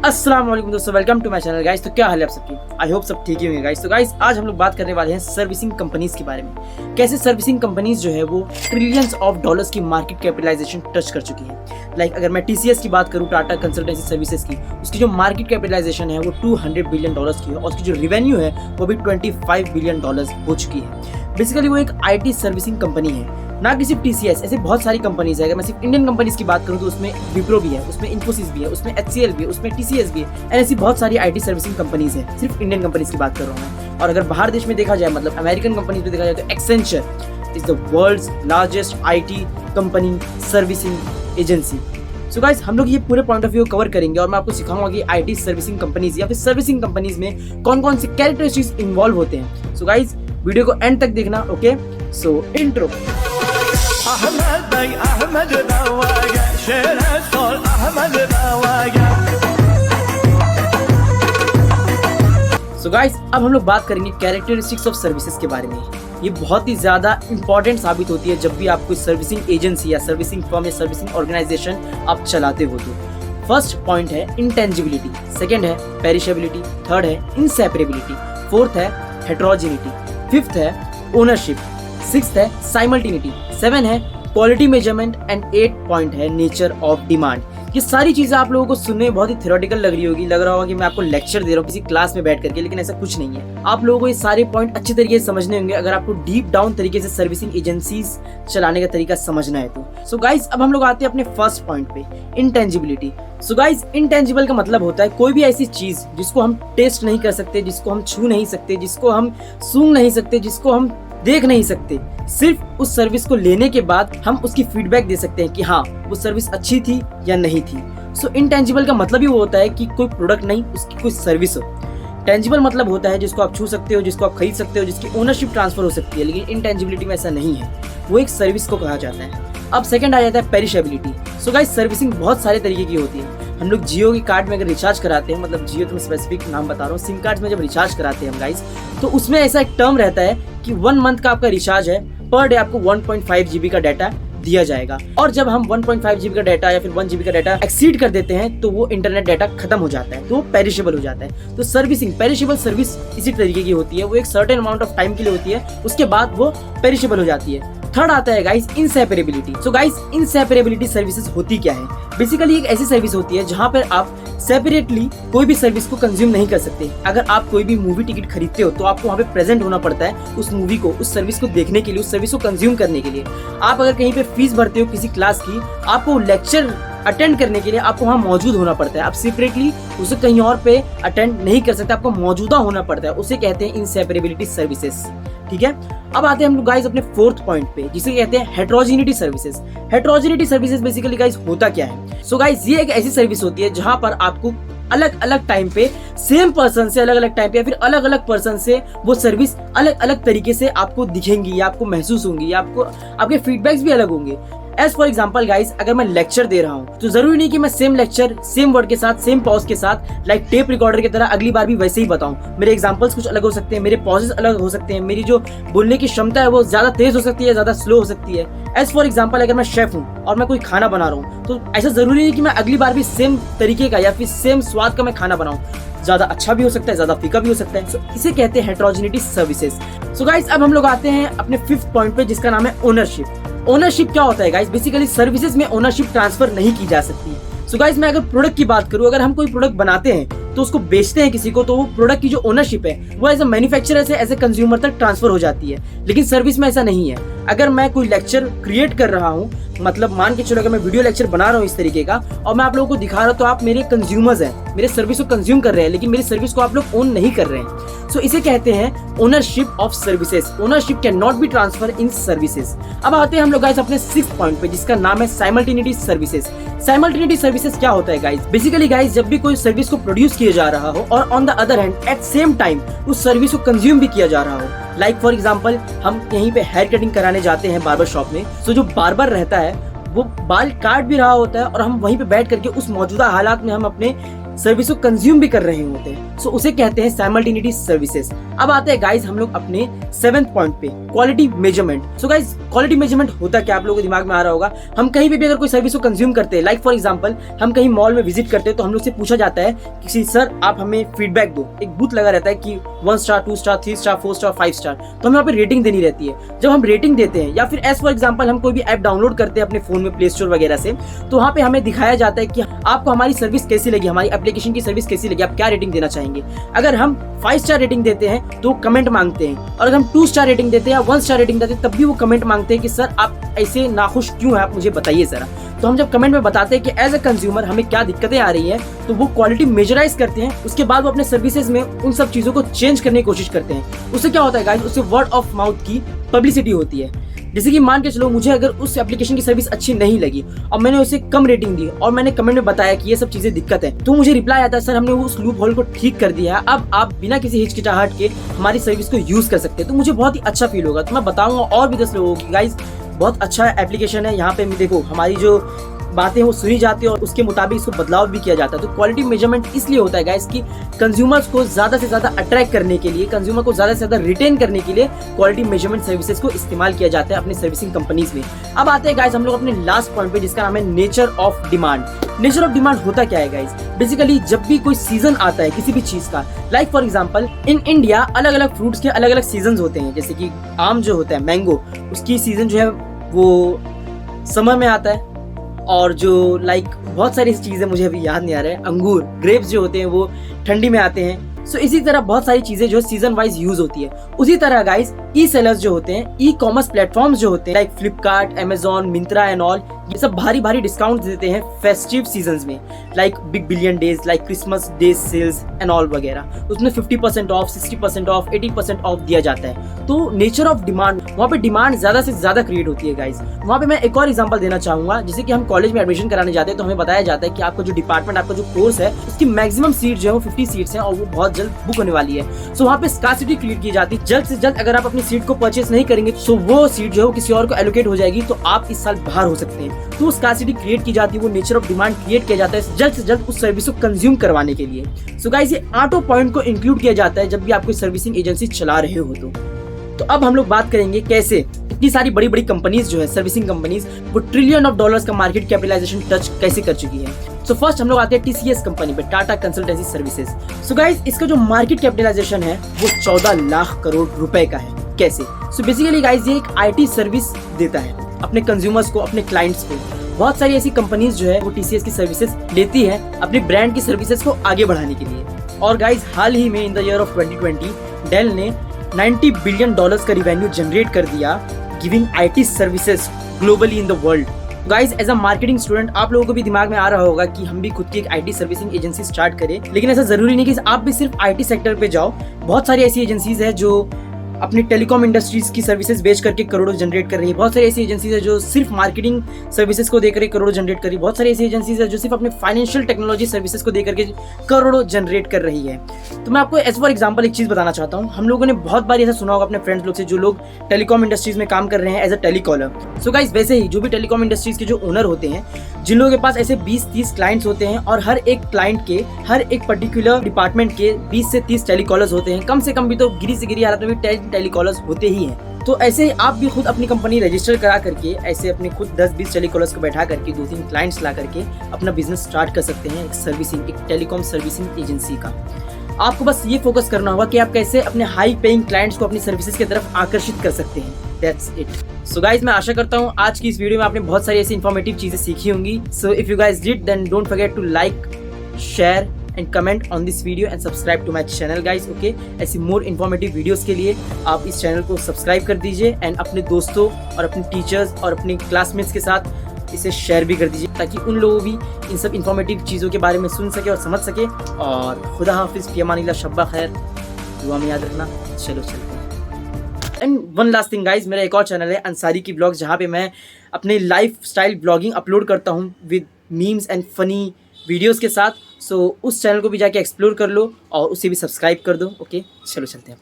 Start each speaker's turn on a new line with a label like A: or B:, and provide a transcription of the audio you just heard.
A: अस्सलाम वालेकुम दोस्तों, welcome to my channel guys. तो क्या हाल है आप सबकी? आई होप सब ठीक ही होंगे गाइस। तो गाइस आज हम लोग बात करने वाले हैं सर्विसिंग कंपनीज के बारे में। कैसे सर्विसिंग कंपनीज जो है वो ट्रिलियंस ऑफ डॉलर्स की मार्केट कैपिटलाइजेशन टच कर चुकी है। लाइक अगर मैं टीसीएस की बात करूं, टाटा कंसल्टेंसी सर्विसेज की, उसकी जो मार्केट कैपिटलाइजेशन है वो 200 बिलियन डॉलर्स की है और उसकी जो रिवेन्यू है वो भी 25 बिलियन डॉलर्स हो चुकी है। बेसिकली वो एक आईटी सर्विसिंग कंपनी है, ना कि सिर्फ टीसीएस। ऐसे बहुत सारी कंपनीज है। अगर मैं सिर्फ इंडियन कंपनीज की बात करूं तो उसमें विप्रो भी है, उसमें इन्फोसिस भी है, उसमें एचसीएल भी है, उसमें टीसीएस भी है। एंड ऐसी बहुत सारी आईटी सर्विसिंग कंपनीज है। सिर्फ इंडियन कंपनीज की बात कर रहा हूं मैं। और अगर बाहर देश में देखा जाए, मतलब अमेरिकन कंपनीज में देखा जाए, तो Accenture is the world's largest IT company servicing agency. So guys हम लोग ये पूरे पॉइंट ऑफ व्यू कवर करेंगे और मैं आपको सिखाऊंगा कि आईटी सर्विसिंग कंपनीज या फिर सर्विसिंग कंपनीज में कौन कौन से कैरेक्टरिस्टिक्स इन्वॉल्व होते हैं। सो गाइस वीडियो को एंड तक देखना। ओके, सो इंट्रो।
B: अहमद भाई अहमद रवाया शेर है सोल अहमद रवाया।
A: सो गाइस अब हम लोग बात करेंगे कैरेक्टरिस्टिक्स ऑफ सर्विसेज के बारे में। ये बहुत ही ज्यादा इंपॉर्टेंट साबित होती है जब भी आप कोई सर्विसिंग एजेंसी या सर्विसिंग फर्म या सर्विसिंग ऑर्गेनाइजेशन आप चलाते हो। तो फर्स्ट पॉइंट है इंटेंजिबिलिटी, सेकंड है पेरिशेबिलिटी, थर्ड है इनसेपरेबिलिटी, फोर्थ है हेटेरोजेनिटी, फिफ्थ है ओनरशिप, सिक्स्थ है साइमल्टेनिटी, 7 है क्वालिटी मेजरमेंट एंड 8 पॉइंट है नेचर ऑफ डिमांड। ये सारी चीजें आप लोगों को सुनने में बहुत ही थ्योरेटिकल लग रही होगी, लग रहा होगा कि मैं आपको लेक्चर दे रहा हूँ किसी क्लास में बैठ करके, लेकिन ऐसा कुछ नहीं है। आप लोगों को ये सारे पॉइंट अच्छे तरीके से समझने होंगे अगर आपको डीप डाउन तरीके से सर्विसिंग एजेंसीज चलाने का तरीका समझना है तो। सो गाइस अब हम लोग आते हैं अपने फर्स्ट पॉइंट पे, इंटेंजिबिलिटी। सो गाइस इंटेंजिबल का मतलब होता है कोई भी ऐसी चीज जिसको हम टेस्ट नहीं कर सकते, जिसको हम छू नहीं सकते, जिसको हम सूंघ नहीं सकते, जिसको हम देख नहीं सकते। सिर्फ उस सर्विस को लेने के बाद हम उसकी फीडबैक दे सकते हैं कि हाँ वो सर्विस अच्छी थी या नहीं थी। सो इनटेंजिबल का मतलब ही वो होता है कि कोई प्रोडक्ट नहीं, उसकी कोई सर्विस हो। टेंजिबल मतलब होता है जिसको आप छू सकते हो, जिसको आप खरीद सकते हो, जिसकी ओनरशिप ट्रांसफर हो सकती है। लेकिन इनटेंजिबिलिटी में ऐसा नहीं है, वो एक सर्विस को कहा जाता है। अब सेकंड आ जाता है पेरिशेबिलिटी। सो गाइस सर्विसिंग बहुत सारे तरीके की होती है। हम लोग जियो की कार्ड में अगर रिचार्ज कराते हैं, मतलब जियो तो मैं स्पेसिफिक नाम बता रहा हूँ, सिम कार्ड में जब रिचार्ज कराते हैं हम गाइस, तो उसमें ऐसा एक टर्म रहता है कि 1 मंथ का आपका रिचार्ज है, पर डे आपको 1.5 GB का डाटा दिया जाएगा। और जब हम 1.5 GB का डाटा या फिर 1 GB का डाटा एक्सीड कर देते हैं तो वो इंटरनेट डाटा खत्म हो जाता है, तो वो पेरिशेबल हो जाता है। तो सर्विसिंग पेरिशेबल सर्विस इसी तरीके की होती है, वो एक सर्टेन अमाउंट ऑफ टाइम के लिए होती है, उसके बाद वो पेरिशेबल हो जाती है। थर्ड आता है guys inseparability. So guys inseparability services होती क्या है? बेसिकली एक ऐसी सर्विस होती है जहां पर आप सेपरेटली कोई भी सर्विस को कंज्यूम नहीं कर सकते। अगर आप कोई भी मूवी टिकट खरीदते हो तो आपको वहां पे प्रेजेंट होना पड़ता है उस मूवी को, उस सर्विस को देखने के लिए, उस सर्विस को कंज्यूम करने के लिए। आप अगर कहीं पे फीस भरते हो किसी क्लास की, आपको लेक्चर अटेंड करने के लिए आपको वहां मौजूद होना पड़ता है। आप सेपरेटली उसे कहीं और पे अटेंड नहीं कर सकते, आपको मौजूदा होना पड़ता है। उसे कहते हैं इनसेपरेबिलिटी सर्विसेज। ठीक है, अब आते हैं हम लोग गाइस अपने फोर्थ पॉइंट पे, जिसे कहते हैं हेटेरोजेनिटी सर्विसेज। हेटेरोजेनिटी सर्विसेज बेसिकली गाइस होता क्या है? सो गाइस ये एक ऐसी सर्विस होती है जहां पर आपको अलग अलग टाइम पे सेम पर्सन से अलग अलग टाइम पे या फिर अलग अलग पर्सन से वो सर्विस अलग अलग तरीके से आपको दिखेंगी या आपको महसूस होंगी या आपको आपके फीडबैक्स भी अलग होंगे। एज फॉर एग्जाम्पल गाइस अगर मैं लेक्चर दे रहा हूँ तो जरूरी नहीं कि मैं सेम लेक्चर सेम वर्ड के साथ सेम पॉज के साथ लाइक टेप रिकॉर्डर की तरह अगली बार भी वैसे ही बताऊं। मेरे एग्जांपल्स कुछ अलग हो सकते हैं, मेरे पॉजेस अलग हो सकते हैं, मेरी जो बोलने की क्षमता है वो ज्यादा तेज हो सकती है, ज्यादा स्लो हो सकती है। एज फॉर एग्जाम्पल अगर मैं शेफ हूँ और मैं कोई खाना बना रहा हूँ तो ऐसा जरूरी नहीं कि मैं अगली बार भी सेम तरीके का या फिर सेम स्वाद का मैं खाना बनाऊं। ज्यादा अच्छा भी हो सकता है, ज्यादा फीका भी हो सकता है। इसे कहते हैं हेटेरोजेनिटी सर्विसेज। सो गाइस अब हम लोग आते हैं अपने फिफ्थ पॉइंट पे, जिसका नाम है ओनरशिप। ओनरशिप क्या होता है गाइस? बेसिकली सर्विसेज में ओनरशिप ट्रांसफर नहीं की जा सकती। सो गाइस मैं अगर प्रोडक्ट की बात करूं, अगर हम कोई प्रोडक्ट बनाते हैं तो उसको बेचते हैं किसी को, तो वो प्रोडक्ट की जो ओनरशिप है वो एज ए मैन्युफैक्चरर से एज ए कंज्यूमर तक ट्रांसफर हो जाती है। लेकिन सर्विस में ऐसा नहीं है। अगर मैं कोई लेक्चर क्रिएट कर रहा हूँ, मतलब मान के चलो अगर मैं वीडियो लेक्चर बना रहा हूँ इस तरीके का और मैं आप लोगों को दिखा रहा हूँ, तो आप मेरे कंज्यूमर्स हैं, मेरे सर्विस को कंज्यूम कर रहे हैं, लेकिन मेरी सर्विस को आप लोग ओन नहीं कर रहे हैं। सो इसे कहते हैं ownership of services. Ownership can not be transfer in services. अब आते हैं हम लोग गाइस अपने सिक्स्थ पॉइंट पे, जिसका नाम है साइमल्टेनिटी सर्विसेज। साइमल्टेनिटी सर्विसेज क्या होता है गाइस? बेसिकली गाइस जब भी कोई सर्विस को प्रोड्यूस किया जा रहा हो और on the other hand eight same time उस सर्विस को कंज्यूम भी किया जा रहा हो। लाइक फॉर एग्जांपल हम कहीं पे हेयर कटिंग कराने जाते हैं बार्बर शॉप में, तो जो बार्बर रहता है वो बाल काट भी रहा होता है और हम वहीं पे बैठ करके उस मौजूदा हालात में हम अपने सर्विस को कंज्यूम भी कर रहे होते हैं। सो उसे कहते हैं साइमल्टेनिटी सर्विसेज। अब आते हैं गाइस हम लोग अपने 7th पॉइंट पे, quality measurement. So guys quality measurement होता क्या, आप लोगों को दिमाग में आ रहा होगा। हम कहीं भी अगर कोई सर्विस को कंज्यूम करते हैं, लाइक फॉर एग्जांपल हम कहीं मॉल में विजिट करते हैं, तो हम लोग से पूछा जाता है कि सर आप हमें फीडबैक दो। एक बूथ लगा रहता है कि 1 star, 2 star, 3 star, 4 star, 5 star, तो हमें यहाँ पे रेटिंग देनी रहती है। जब हम रेटिंग देते हैं या फिर एज फॉर एग्जांपल हम कोई भी ऐप डाउनलोड करते हैं अपने फोन में प्ले स्टोर वगैरह से, तो वहाँ पे हमें दिखाया जाता है कि आपको हमारी सर्विस कैसी लगी, हमारी एप्लीकेशन की सर्विस कैसी लगी, आप क्या रेटिंग देना चाहेंगे। अगर हम 5 स्टार रेटिंग देते हैं तो कमेंट मांगते हैं, और अगर हम 2 स्टार रेटिंग देते हैं या 1 स्टार रेटिंग देते हैं तब भी वो कमेंट मांगते हैं कि सर आप ऐसे नाखुश क्यों हैं, आप मुझे बताइए जरा। तो हम जब कमेंट में बताते हैं कि एज अ कंज्यूमर हमें क्या दिक्कतें आ रही हैं, तो वो क्वालिटी मेजराइज करते हैं। उसके बाद वो अपने सर्विसेज में उन सब चीजों को चेंज करने की कोशिश करते हैं। उससे क्या होता है गाइस, उससे वर्ड ऑफ माउथ की पब्लिसिटी होती है। जैसे कि मान के चलो मुझे अगर उस एप्लीकेशन की सर्विस अच्छी नहीं लगी और मैंने उसे कम रेटिंग दी और मैंने कमेंट में बताया कि ये सब चीजें दिक्कत है, तो मुझे रिप्लाई आता है सर हमने उस लूप होल को ठीक कर दिया है, अब आप बिना किसी हिचकिचाहट के हमारी सर्विस को यूज कर सकते हैं। तो मुझे बहुत ही अच्छा फील होगा। तो मैं बताऊंगा और भी 10 लोगों की गाइस बहुत अच्छा एप्लीकेशन है। यहाँ पे देखो हमारी जो बातें वो सुनी जाती है और उसके मुताबिक इसको बदलाव भी किया जाता है। तो क्वालिटी मेजरमेंट इसलिए होता है गाइस कि कंज्यूमर्स को ज्यादा से ज्यादा अट्रैक्ट करने के लिए, कंज्यूमर को ज्यादा से ज्यादा रिटेन करने के लिए क्वालिटी मेजरमेंट सर्विसेज को इस्तेमाल किया जाता है अपने सर्विसिंग कंपनीज में। अब आते हैं गाइस हम लोग अपने लास्ट पॉइंट पे, जिसका नाम है nature of demand. Nature of demand होता क्या है गाइस, बेसिकली जब भी कोई सीजन आता है किसी भी चीज का, like for example in India अलग अलग फ्रूट्स के अलग अलग सीजन होते हैं। जैसे कि आम जो होता है मैंगो, उसकी सीजन जो है वो समर में आता है, और जो लाइक बहुत सारी चीजें मुझे अभी याद नहीं आ रहा है, अंगूर ग्रेप्स जो होते हैं वो ठंडी में आते हैं। सो इसी तरह बहुत सारी चीजें जो सीजन वाइज यूज होती है। उसी तरह गाइस ई सेलर्स जो होते हैं, ई कॉमर्स प्लेटफॉर्म्स जो होते हैं like Flipkart, Amazon, Myntra and all, ये सब भारी भारी डिस्काउंट देते हैं फेस्टिव सीजन्स में, like big billion days, like Christmas days sales and all वगैरह। उसमें 50% ऑफ, 60% ऑफ, 80% ऑफ दिया जाता है। तो नेचर ऑफ डिमांड, वहाँ पे डिमांड ज्यादा से ज्यादा क्रिएट होती है गाइस। वहाँ पे मैं एक और एग्जांपल देना चाहूंगा। जैसे कि हम कॉलेज में एडमिशन कराने जाते हैं तो हमें बताया जाता है कि आपका जो डिपार्टमेंट, आपका जो कोर्स है, उसकी मैक्सिमम सीट जो है वो 50 सीट्स हैं और वो बहुत जल्द बुक होने वाली है। सो वहाँ पे स्कार्सिटी क्रिएट की जाती है। जल्द से जल्द अगर आप अपनी सीट को परचेस नहीं करेंगे तो वो सीट जो है वो किसी और को एलोकेट हो जाएगी, तो आप इस साल बाहर हो सकते हैं। तो स्कार्सिटी क्रिएट की जाती है, वो नेचर ऑफ डिमांड क्रिएट किया जाता है जल्द से जल्द उस सर्विस को कंज्यूम करवाने के लिए। सो गाइस ये 8 पॉइंट को इंक्लूड किया जाता है जब भी आप कोई सर्विसिंग एजेंसी चला रहे हो। तो अब हम लोग बात करेंगे कैसे इतनी सारी बड़ी बड़ी कंपनीज जो है, सर्विसिंग कंपनीज, वो ट्रिलियन ऑफ डॉलर्स का मार्केट कैपिटलाइजेशन टच कैसे कर चुकी है। सो फर्स्ट हम लोग आते हैं TCS कंपनी पे, Tata consultancy services. So guys इसका जो मार्केट कैपिटलाइजेशन है वो 14 लाख करोड़ रुपए का है। कैसे? सो बेसिकली गाइस ये एक IT सर्विस देता है अपने कंज्यूमर्स को, अपने क्लाइंट्स को। बहुत सारी ऐसी कंपनीज जो है वो TCS की सर्विसेज लेती है अपनी ब्रांड की सर्विसेज को आगे बढ़ाने के लिए। और गाइस हाल ही में in the year of 2020 Dell ने $90 बिलियन का रिवेन्यू जनरेट कर दिया giving IT services globally in the world. Guys as a marketing student आप लोगों को भी दिमाग में आ रहा होगा कि हम भी खुद की एक IT सर्विसिंग एजेंसी स्टार्ट करें, लेकिन ऐसा जरूरी नहीं कि आप भी सिर्फ IT सेक्टर पे जाओ। बहुत सारी ऐसी एजेंसीज है जो अपनी टेलीकॉम इंडस्ट्रीज की सर्विसेज बेच करके करोड़ों जनरेट कर रही है। बहुत सारी ऐसी एजेंसीज है जो सिर्फ मार्केटिंग सर्विसेज को देकर करोड़ों जनरेट कर रही है। बहुत सारी ऐसी एजेंसीज है जो सिर्फ अपने फाइनेंशियल टेक्नोलॉजी सर्विसेज को देकर के करोड़ों जनरेट कर रही है। तो मैं आपको एज फॉर एग्जांपल एक चीज बताना चाहता हूँ। हम लोगों ने बहुत बार ऐसा सुना होगा अपने फ्रेंड्स लोग से जो लोग टेलीकॉम इंडस्ट्रीज में काम कर रहे हैं as a telecaller. So guys वैसे ही जो भी टेलीकॉम इंडस्ट्रीज के जो ओनर होते हैं, जिन लोगों के पास ऐसे 20-30 क्लाइंट्स होते हैं और हर एक क्लाइंट के, हर एक पर्टिकुलर डिपार्टमेंट के 20 से 30 टेलीकॉलर्स होते हैं, कम से कम भी तो गिरी से गिरी हालत में भी 10 टेलीकॉलर्स होते ही हैं। तो ऐसे ही आप भी खुद अपनी कंपनी रजिस्टर करा करके ऐसे अपने खुद 10-20 टेलीकॉलर्स को बैठा करके 2-3 क्लाइंट्स ला करके अपना बिजनेस स्टार्ट कर सकते हैं, एक सर्विसिंग, एक टेलीकॉम सर्विसिंग एजेंसी का। आपको बस ये फोकस करना होगा कि आप कैसे अपने हाई पेइंग क्लाइंट्स को अपनी सर्विसेज की तरफ आकर्षित कर सकते हैं। That's it. So guys मैं आशा करता हूँ आज की इस वीडियो में आपने बहुत सारी ऐसी इन्फॉर्मेटिव चीजें सीखी होंगी। So if you guys did then don't forget to like, share and comment on this video and subscribe to my channel guys. Okay? ऐसी more informative videos के लिए आप इस चैनल को सब्सक्राइब कर दीजिए एंड अपने दोस्तों और अपने टीचर्स और अपने क्लासमेट्स के साथ इसे शेयर भी कर दीजिए ताकि उन लोगों भी इन सब इन्फॉर्मेटिव चीज़ों के बारे में सुन सके और समझ सके। और खुदा हाफिज़, फी अमानिल्लाह, शब्बा खैर, दुआ में याद रखना। चलो चलते हैं। And one last thing guys, मेरा एक और चैनल है अंसारी की ब्लॉग्स, जहाँ पे मैं अपने लाइफ स्टाइल ब्लॉगिंग अपलोड करता हूँ with memes and funny videos के साथ। सो उस चैनल को भी जाके एक्सप्लोर कर लो और उसे भी सब्सक्राइब कर दो। ओके चलो चलते हैं।